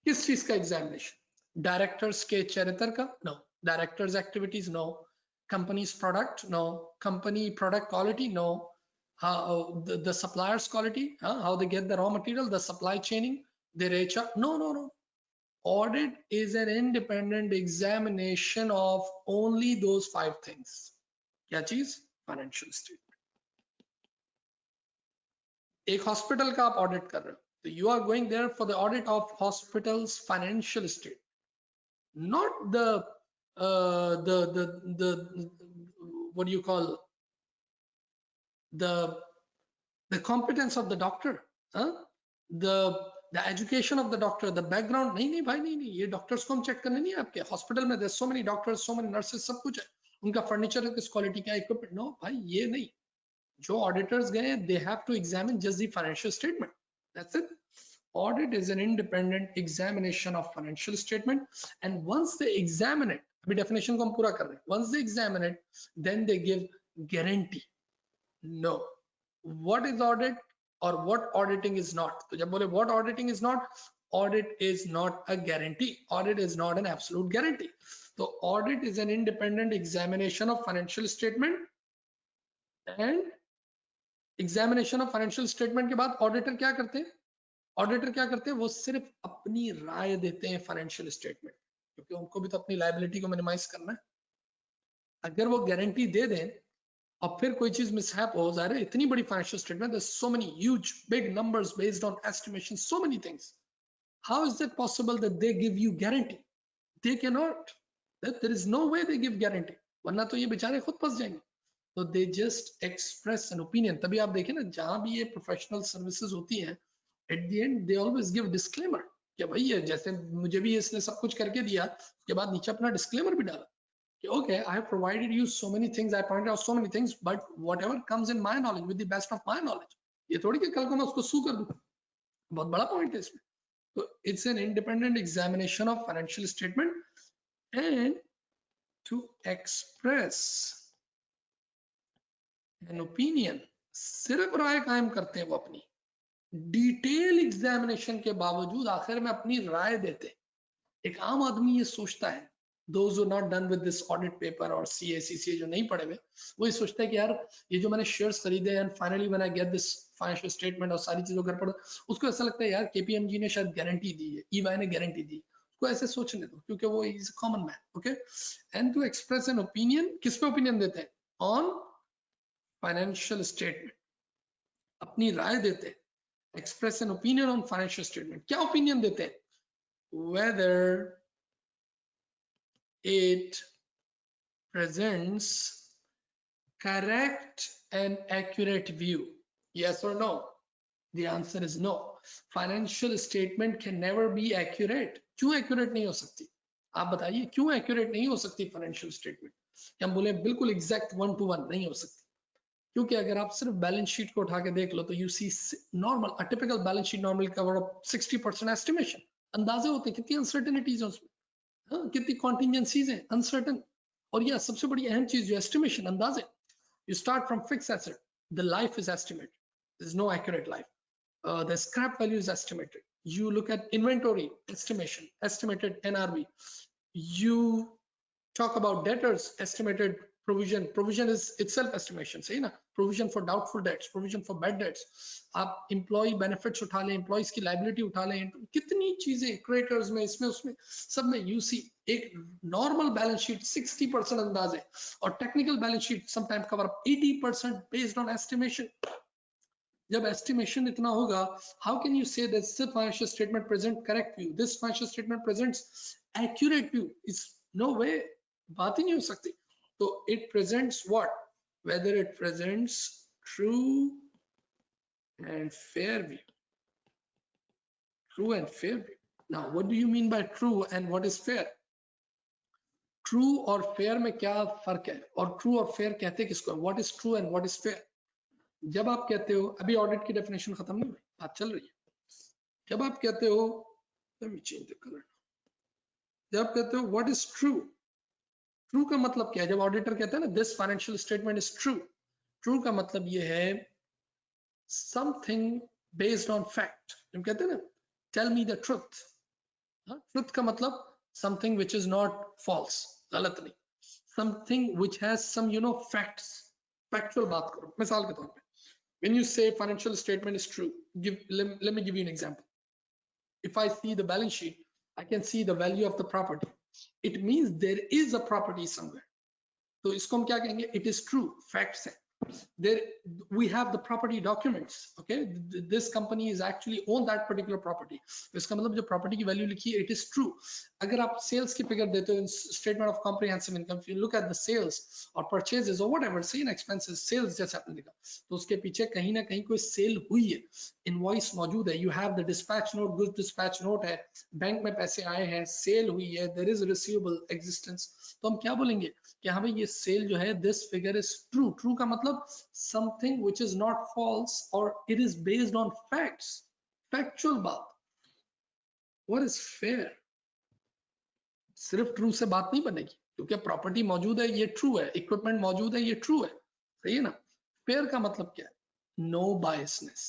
किस चीज का examination? Directors के चरित्र का? No. Directors activities? No. Company's product? No. Company product quality? No. How the suppliers quality? How they get the raw material, the supply chaining, their HR? No. Audit is an independent examination of only those 5 things. क्या चीज? Financial statement. एक hospital का आप audit कर रहे हो, तो you are going there for the audit of hospitals financial state, not the what do you call the competence of the doctor, the education of the doctor, the background. नहीं भाई, नहीं, ये डॉक्टर्स को हम चेक करने नहीं है आपके हॉस्पिटल में. there's so many doctors, so many nurses, सब कुछ है, उनका फर्नीचर किस क्वालिटी का, इक्विपमेंट. नो भाई, ये नहीं. जो ऑडिटर्स गए, they have to examine just the financial statement. That's it. Audit is an independent examination of financial statement, and once they examine it, अभी definition को हम पूरा कर रहे हैं. Once they examine it, then they give guarantee. No. What is audit or what auditing is not? तो जब बोले what auditing is not, audit is not a guarantee. Audit is not an absolute guarantee. So audit is an independent examination of financial statement, and examination of financial statement के बाद auditor क्या करते हैं? Auditor क्या करते हैं? वो सिर्फ अपनी राय देते हैं फाइनेंशियल स्टेटमेंट, क्योंकि उनको भी तो अपनी लायबिलिटी को मिनिमाइज करना है. अगर वो गारंटी दे दें और फिर कोई चीज मिसहैप हो जाए, इतनी बड़ी financial statement, there so many huge big numbers based on estimation, so many things. How is that possible that they give you guarantee? They can not. There is no way they give guarantee, वरना तो ये बेचारे खुद फंस जाएंगे. तो they just express an opinion. तभी आप देखें ना, जहां भी ये प्रोफेशनल सर्विसेज होती हैं, eight the and they always give disclaimer कि भाई ये जैसे मुझे भी इसने सब कुछ करके दिया, उसके बाद नीचे अपना डिस्क्लेमर भी डाला कि okay, I have provided you so many things, I pointed out so many things, but whatever comes in my knowledge with the best of my knowledge. ये थोड़ी कि कल को मैं उसको सू कर दूं. बहुत बड़ा पॉइंट है इसमें. तो it's an independent examination of financial statement, and to express an opinion, सिर्फ राय कायम करते हैं वो अपनी. डिटेल एग्जामिनेशन के बावजूद आखिर में अपनी राय देते. एक आम आदमी ये सोचता है, those who not done with this audit paper और CA CCA जो नहीं पढ़े हुए, वो ये सोचता है कि यार ये जो मैंने शेयर्स खरीदे and finally when I get this financial statement और सारी चीजों घर पर, उसको ऐसा लगता है यार KPMG ने शायद गारंटी दी है, EY ने गारंटी दी. उसको ऐसे सोचने दो, क्योंकि वो is common man. Okay, and to express an opinion, किस पे ओपिनियन देते हैं? ऑन फाइनेंशियल स्टेटमेंट, अपनी राय देते हैं. Express an opinion on financial statement. क्या ओपिनियन देते हैं? Whether it presents correct and accurate view. Yes or no? The answer is no. Financial statement can never be accurate. क्यों accurate नहीं हो सकती? आप बताइए क्यों accurate नहीं हो सकती financial statement? हम बोले बिल्कुल exact 1-to-1 नहीं हो सकती, क्योंकि अगर आप सिर्फ बैलेंस शीट को उठा के देख लो तो you see normal, a typical balance sheet normally cover up 60% estimation. अंदाजे होते हैं, कितनी अनसर्टेनिटीज है उसमें, कितनी कॉन्टिजेंसीज हैं, अनसर्टन. और यह सबसे बड़ी अहम चीज जो एस्टिमेशन, अंदाजे. You start from fix asset, the life is estimated, there is no accurate life. The scrap value is estimated. You look at inventory estimation, estimated NRV. You talk about debtors, estimated provision. Provision is itself estimation, सही ना? Provision for doubtful debts, provision for bad debts. आप employee benefits उठा लें, employees की liability उठा लें, कितनी चीजें creditors में, इसमें उसमें सब में you see एक normal balance sheet 60% अंदाज है, और technical balance sheet sometimes cover up 80% based on estimation. जब estimation इतना होगा, how can you say that this financial statement present correct view, this financial statement presents accurate view? It's no way, बात ही नहीं हो सकती. So it presents what? Whether it presents true and fair view. True and fair view. Now, what do you mean by true and what is fair? True और fair में क्या फर्क है? और true और fair कहते किसको? What is true and what is fair? जब आप कहते हो, अभी ऑडिट की डेफिनेशन खत्म नहीं हुई, बात चल रही है। जब आप कहते हो, let me change the color. जब आप कहते हो what is true, ट्रू का मतलब क्या है? जब ऑडिटर कहते हैं ना this financial statement is true, true का मतलब ये है समथिंग बेस्ड ऑन फैक्ट। हम कहते हैं ना tell me the truth, truth का मतलब something which is not false, गलत नहीं, something which has some facts, factual बात करो। मिसाल के तौर पे when you say financial statement is true, let me give you an example. If I see the balance sheet, I can see the value of the property. It means there is a property somewhere. तो इसको हम क्या कहेंगे? It is true, facts है। There we have the property documents. Okay, this company is actually own that particular property. तो इसका मतलब जो property की value लिखी है, it is true. अगर आप sales की figure देते हो, statement of comprehensive income, if you look at the sales or purchases or whatever, say in expenses, sales जैसे आपने लिखा, तो उसके पीछे कहीं ना कहीं कोई sale हुई है, invoice मौजूद है, you have the dispatch note, goods dispatch note है, बैंक में पैसे आए हैं, sale हुई है, there is a receivable existence, तो हम क्या बोलेंगे कि हाँ भाई ये सेल जो है this figure is true. True का मतलब something which is not false और it is based on facts, factual बात। What is fair? सिर्फ ट्रू से बात नहीं बनेगी, क्योंकि प्रॉपर्टी मौजूद है ये ट्रू है, इक्विपमेंट मौजूद है ये ट्रू है, सही है ना। फेयर का मतलब क्या है? No biasness,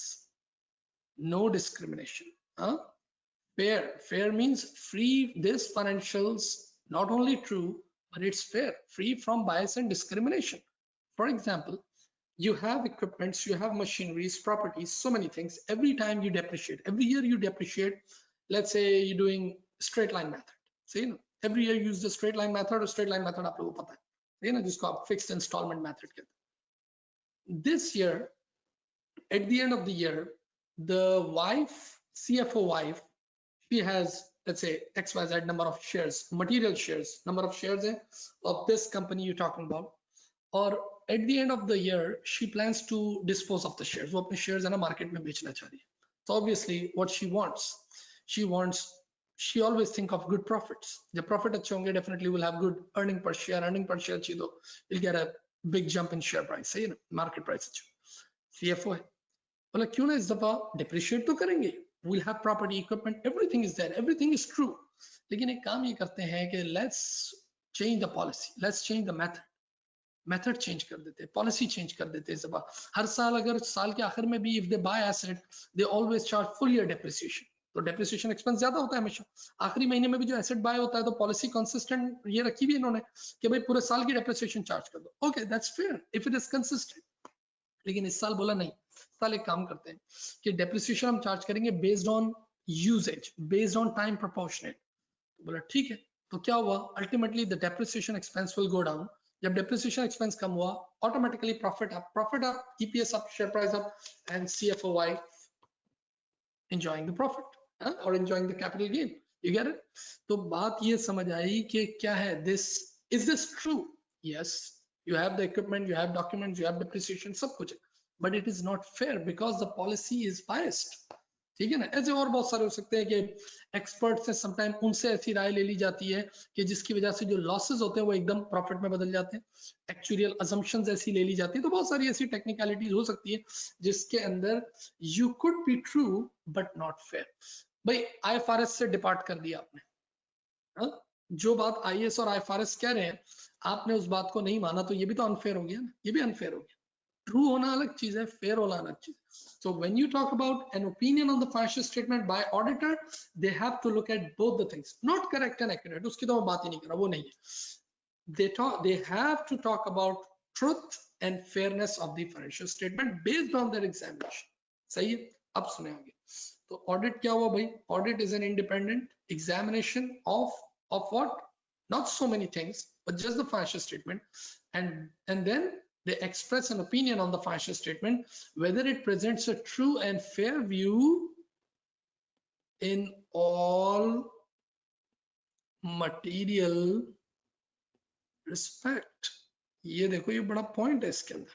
no discrimination. Fair, fair means free, this financials not only true but it's fair, free from bias and discrimination. For example, you have equipments, you have machineries, properties, so many things. Every time you depreciate, every year you depreciate, let's say you're doing straight line method, see no? Every year you use the straight line method, or straight line method आप लोगों को पता है, you know, जिसको आप fixed installment method कहते हैं। This year, at the end of the year, the wife, CFO wife, she has, let's say, XYZ number of shares, material shares, number of shares of this company you're talking about, or at the end of the year she plans to dispose of the shares, वो अपने shares है ना market में बेचना चाह रही है। So obviously what she wants, she always think of good profits. जब profit अच्छे होंगे definitely will have good earning per share, earning per share अच्छी तो you'll get a big jump in share price, सही है ना, market price अच्छी। CFO है, बोला क्यों ना इस दफा depreciate तो करेंगे, we'll have property, equipment, everything is there, everything is true, लेकिन एक काम ये करते हैं कि let's change the policy, let's change the method change कर देते हैं, policy change कर देते हैं। इस दफा हर साल, अगर साल के आखिर में भी if they buy asset, they always charge full year depreciation, तो डेप्रिसिएशन एक्सपेंस ज्यादा होता है हमेशा। आखिरी महीने में भी जो एसेट बाय होता है, तो पॉलिसी कंसिस्टेंट ये रखी भी इन्होंने कि भाई पूरे साल की डेप्रिसिएशन चार्ज कर दो। Okay, that's fair if it is consistent. लेकिन इस साल बोला नहीं, इस साल एक काम करते हैं कि डेप्रिसिएशन हम चार्ज करेंगे based on usage, based on time proportionate. बोला ठीक है, तो क्या हुआ, ultimately the depreciation expense will go down. जब डेप्रिसिएशन एक्सपेंस कम हुआ, automatically profit up, EPS up, share price up, and CFOY enjoying the profit or enjoying the capital gain. You get it? तो बात ये समझ आई कि क्या है, is this true? Yes, you have the equipment, you have documents, you have depreciation, सब कुछ है, but it is not fair because the policy is biased. ठीक है ना। ऐसे और बहुत सारे हो सकते हैं कि एक्सपर्ट से समटाइम उनसे ऐसी राय ले ली जाती है कि जिसकी वजह से जो लॉसेस होते हैं वो एकदम प्रॉफिट में बदल जाते हैं, एक्चुअल अजम्पशंस ऐसी ले ली जाती है। तो बहुत सारी ऐसी टेक्निकलिटीज हो सकती है जिसके अंदर you could be true but not fair. भाई IFRS से डिपार्ट कर दिया आपने, हा? जो बात IAS और IFRS कह रहे हैं आपने उस बात को नहीं माना, तो ये भी तो अनफेयर हो गया ना, ये भी अनफेयर हो गया। ट्रू होना अलग चीज है, फेयर होना अलग चीज है। So when you talk about an opinion on the financial statement by auditor, they have to look at both the things, not correct and accurate, उसकी तो मैं बात ही नहीं कर रहा, वो नहीं है। They have to talk about truth and fairness of the financial statement based on their examination. सही है। अब सुने आगे, तो ऑडिट क्या हुआ भाई? Audit is an independent examination of what? Not so many things, but just the financial statement, and then they express an opinion on the financial statement, whether it presents a true and fair view in all material respect. ये देखो ये बड़ा point है इसके अंदर,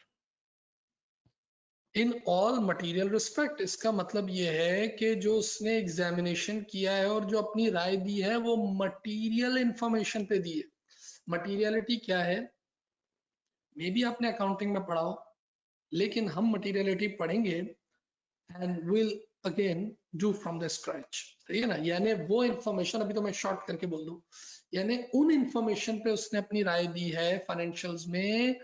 in all material respect. इसका मतलब ये है कि जो उसने एग्जामिनेशन किया है और जो अपनी राय दी है वो मटेरियल इंफॉर्मेशन पे दी है। मटीरियलिटी क्या है, मे बी आपने अकाउंटिंग में पढ़ा हो, लेकिन हम मटीरियलिटी पढ़ेंगे and will again do from the scratch, सही है ना। यानी वो इंफॉर्मेशन, अभी तो मैं शॉर्ट करके बोल दूं, यानी उन इंफॉर्मेशन पे उसने अपनी राय दी है फाइनेंशियल्स में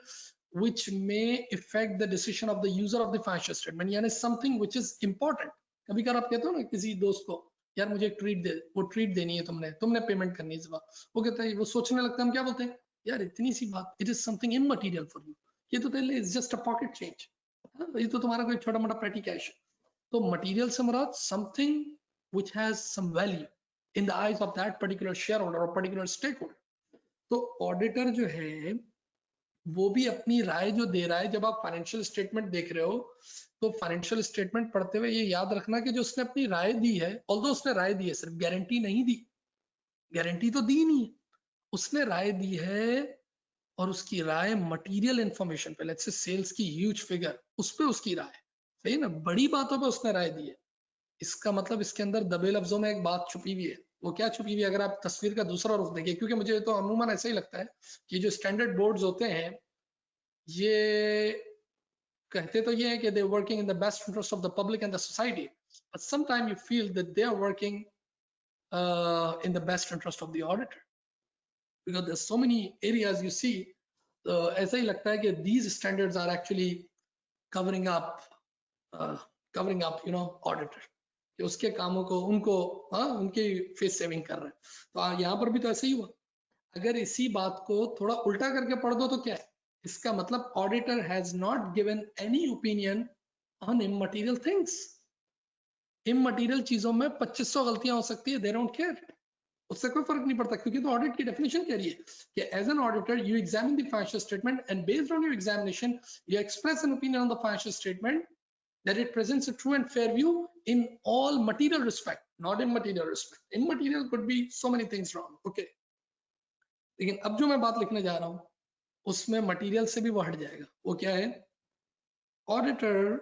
which may affect the decision of the user of the financial statement, यानी something which is important। कभी कभार आप कहते हो ना किसी दोस्त को, यार मुझे एक ट्रीट दे, वो ट्रीट देनी है, तुमने पेमेंट करनी है इस बार, वो कहता है, वो सोचने लगता है, हम क्या बोलते हैं, यार इतनी सी बात, it is something immaterial for you, ये तो तेरे लिए is just a pocket change, ये तो तुम्हारा कोई छोटा मोटा पेटी कैश है। तो मटेरियल से मुराद something which has some value in the eyes of that particular shareholder or particular stakeholder। तो ऑडिटर जो है वो भी अपनी राय जो दे रहा है, जब आप फाइनेंशियल स्टेटमेंट देख रहे हो तो फाइनेंशियल स्टेटमेंट पढ़ते हुए ये याद रखना कि जो उसने अपनी राय दी है, ऑल्दो उसने राय दी है, सिर्फ गारंटी नहीं दी, गारंटी तो दी नहीं है, उसने राय दी है, और उसकी राय मटेरियल इंफॉर्मेशन पे, लेट्स से सेल्स की ह्यूज फिगर, उस पे उसकी राय, सही ना, बड़ी बातों पे उसने राय दी है। इसका मतलब इसके अंदर दबे लफ्जों में एक बात छुपी हुई है। वो क्या छुपी हुई है, अगर आप तस्वीर का दूसरा रुख देखिए, क्योंकि मुझे तो अमूमन ऐसा ही लगता है कि जो स्टैंडर्ड बोर्ड्स होते हैं ये कहते तो ये है कि they're working in the best interest of the public and the society, but sometimes you feel that they are working in the best interest of the auditor, because there's so many areas you see, ऐसा ही लगता है कि these standards are actually covering up auditor, कि उसके कामों को उनको उनकी फेस सेविंग कर रहे हैं। तो यहाँ पर भी तो ऐसे ही हुआ। अगर इसी बात को थोड़ा उल्टा करके पढ़ दो तो क्या है, इसका मतलब auditor has not given any opinion on immaterial things. Immaterial चीजों में 2500 गलतियां हो सकती है, दे डोंट केयर, उससे कोई फर्क नहीं पड़ता, क्योंकि तो ऑडिट की डेफिनेशन कह रही है कि as an auditor you examine the financial statement and based on your examination you express an opinion on the financial statement that it presents a true and fair view in all material respect, not in material respect. Immaterial could be so many things wrong, okay। लेकिन अब जो मैं बात लिखने जा रहा हूं उसमें मटेरियल से भी वो हट जाएगा। वो क्या है, auditor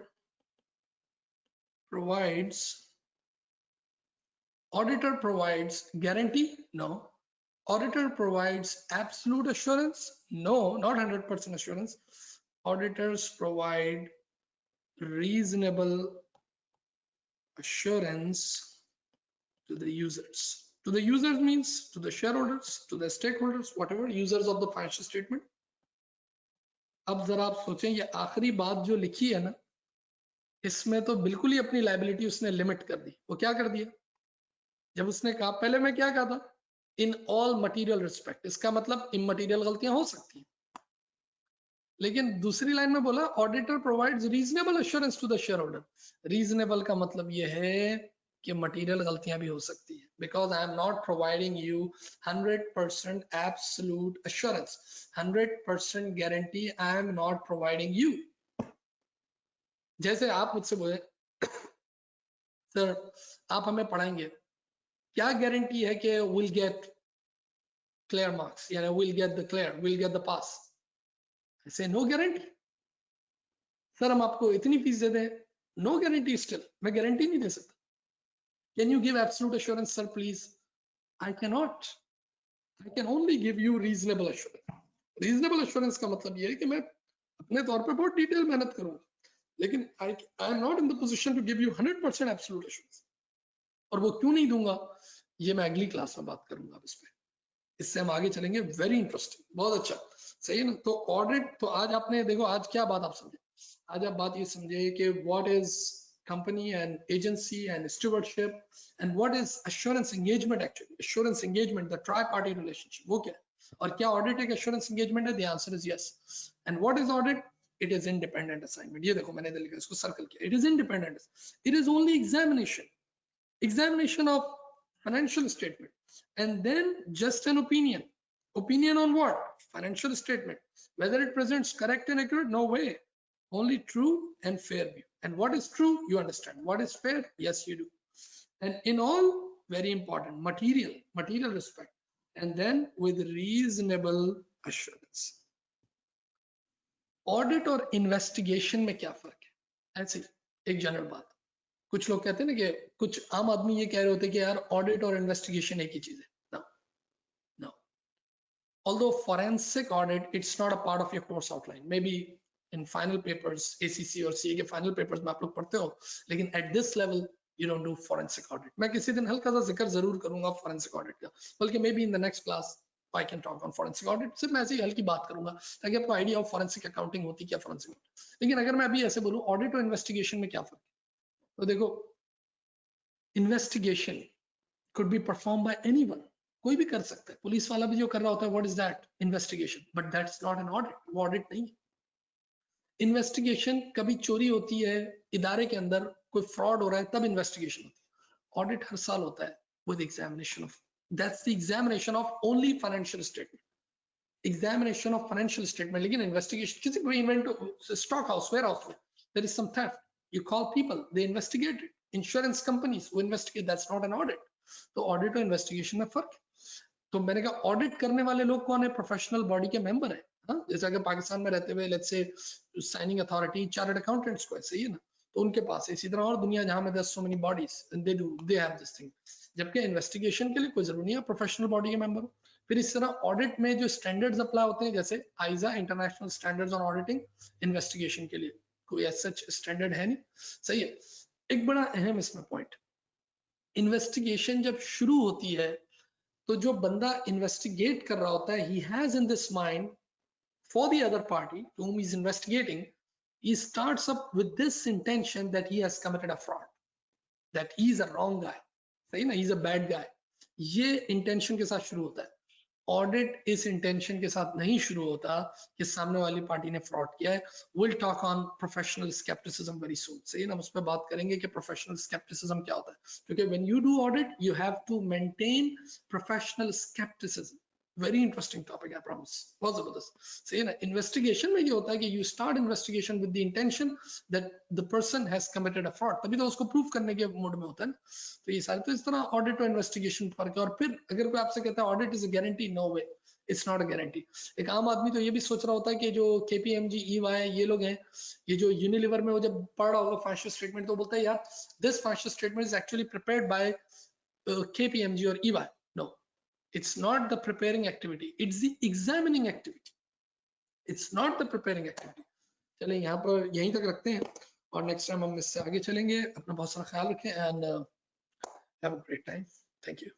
provides guarantee, no। Auditor provides absolute assurance, no, not 100% assurance। Auditors provide reasonable assurance to the users. To the users means to the shareholders, to the stakeholders, whatever users of the financial statement। अब जरा आप सोचें, ये आखिरी बात जो लिखी है ना, इसमें तो बिल्कुल ही अपनी लायबिलिटी उसने लिमिट कर दी। वो क्या कर दिया, जब उसने कहा, पहले मैं क्या कहा था, इन ऑल मटेरियल रिस्पेक्ट, इसका मतलब इमटेरियल गलतियां हो सकती हैं, लेकिन दूसरी लाइन में बोला auditor provides reasonable assurance to the shareholder. Reasonable का मतलब यह है कि मटेरियल गलतियां भी हो सकती है, because I am not providing you 100% absolute assurance, 100% guarantee I am not providing you. जैसे आप मुझसे बोले, सर आप हमें पढ़ाएंगे, क्या गारंटी है कि विल गेट क्लियर मार्क्स, यानी will get the clear, will get the pass, ऐसे नो गारंटी। सर हम आपको इतनी फीस दे दें, नो गारंटी, स्टिल मैं गारंटी नहीं दे सकता। Can you give absolute assurance, sir please, I can not, I can only give you reasonable assurance. Reasonable assurance का मतलब ये है कि मैं अपने तौर पे बहुत डिटेल मेहनत करूंगा, लेकिन I am not in the position to give you 100% absolute assurance. और वो क्यों नहीं दूंगा, ये मैं अगली क्लास में बात करूंगा इस पे, इससे हम आगे चलेंगे। वेरी इंटरेस्टिंग, बहुत अच्छा, सही है ना। तो ऑडिट, तो आज आपने देखो, आज क्या बात आप समझे, आज आप बात ये समझे कि what is company and agency and stewardship, and what is assurance engagement. Actually assurance engagement, the tri party relationship, वो क्या है, और क्या ऑडिट एक एश्योरेंस एंगेजमेंट है, the answer is yes. And what is audit, it is independent assignment. ये देखो मैंने लिखा, इसको सर्कल किया, it is independent, it is only examination of financial statement, and then just an opinion on what, financial statement, whether it presents correct and accurate, no way, only true and fair view. And what is true, you understand, what is fair, yes you do, and in all, very important, material respect, and then with reasonable assurance. Audit और investigation में क्या फर्क है? ऐसे एक general बात। कुछ लोग कहते हैं ना कि कुछ आम आदमी ये कह रहे होते हैं कि यार ऑडिट और इन्वेस्टिगेशन एक ही चीज है। No. Although forensic audit, it's not a part of your course outline. Maybe in final papers, ACC और CA के final papers में आप लोग पढ़ते हो, लेकिन at this level you don't do forensic audit. मैं किसी दिन हल्का सा जिक्र जरूर करूंगा forensic audit का, बल्कि maybe in the next class I can talk on forensic audit. सिर्फ मैं ऐसी हल्की बात करूंगा ताकि आपको आइडिया ऑफ forensic accounting होती क्या forensic audit. लेकिन अगर मैं अभी ऐसे बोलूं audit और investigation में क्या फर्क है, तो देखो investigation could be performed by anyone. कोई भी कर सकता है, पुलिस वाला भी जो कर रहा होता है, what is that? Investigation, but that's not an audit. वो ऑडिट नहीं है। इन्वेस्टिगेशन कभी चोरी होती है इदारे के अंदर, कोई फ्रॉड हो रहा है, तब इन्वेस्टिगेशन होती है। ऑडिट हर साल होता है with examination of, that's the examination of only financial statement, examination of financial statement. लेकिन इन्वेस्टिगेशन किसी कोई इन्वेंट स्टॉक हाउस, वेयर हाउस में there is some theft, you call people, they investigate it. Insurance companies वो investigate, that's not an audit. तो audit और investigation में फर्क है। तो मैंने कहा ऑडिट करने वाले लोग कौन है? प्रोफेशनल बॉडी के मेंबर है। हाँ, जैसे अगर पाकिस्तान में रहते हुए let's say signing authority chartered accountants को ऐसे ही है ना, तो उनके पास है। इसी तरह और दुनिया जहां में दस so many bodies they have this thing. जबकि इन्वेस्टिगेशन के लिए कोई जरूरी नहीं है प्रोफेशनल बॉडी के मेंबर हो। फिर इस तरह ऑडिट में जो स्टैंडर्ड्स अप्लाई होते हैं, जैसे ISA international standards on auditing, investigation के लिए कोई सच स्टैंडर्ड है नहीं। सही है। एक बड़ा अहम इसमें पॉइंट, इन्वेस्टिगेशन जब शुरू होती है तो जो बंदा इन्वेस्टिगेट कर रहा होता है, he has in this mind for the other party to whom he's investigating, he starts up with this intention that he has committed a fraud, that he is a wrong guy, सही ना, he is a bad guy। ये intention के साथ शुरू होता है। Audit इस intention के साथ नहीं शुरू होता कि सामने वाली पार्टी ने फ्रॉड किया है। Will talk on professional scepticism very soon. सही ना, हम उस पर बात करेंगे कि प्रोफेशनल स्केप्टिसिज्म क्या होता है, क्योंकि when you do audit you have to maintain professional scepticism. Very interesting topic, I promise, बहुत जबरदस्त। सही है ना। इन्वेस्टिगेशन में ये होता है कि you start investigation with the intention that the person has committed a fraud, तभी तो उसको प्रूव करने के मूड में होता है ना। तो ये सारे, तो इस तरह ऑडिट और इन्वेस्टिगेशन फर्क है। और फिर अगर कोई आपसे कहता है audit is a guarantee, no way, it's not a guarantee. एक आम आदमी तो ये भी सोच रहा होता है कि जो केपीएमजी, ईवाई ये लोग हैं, ये जो यूनिलीवर में वो जब पढ़ रहा होगा फाइनेंशियल स्टेटमेंट, तो बोलता है यार this financial statement is actually prepared by KPMG और EY. No, it's not the preparing activity, it's the examining activity, it's not the preparing activity। चलिए यहाँ पर यहीं तक रखते हैं और नेक्स्ट टाइम हम इससे आगे चलेंगे। अपना बहुत सारा ख्याल रखें and have a great time. Thank you.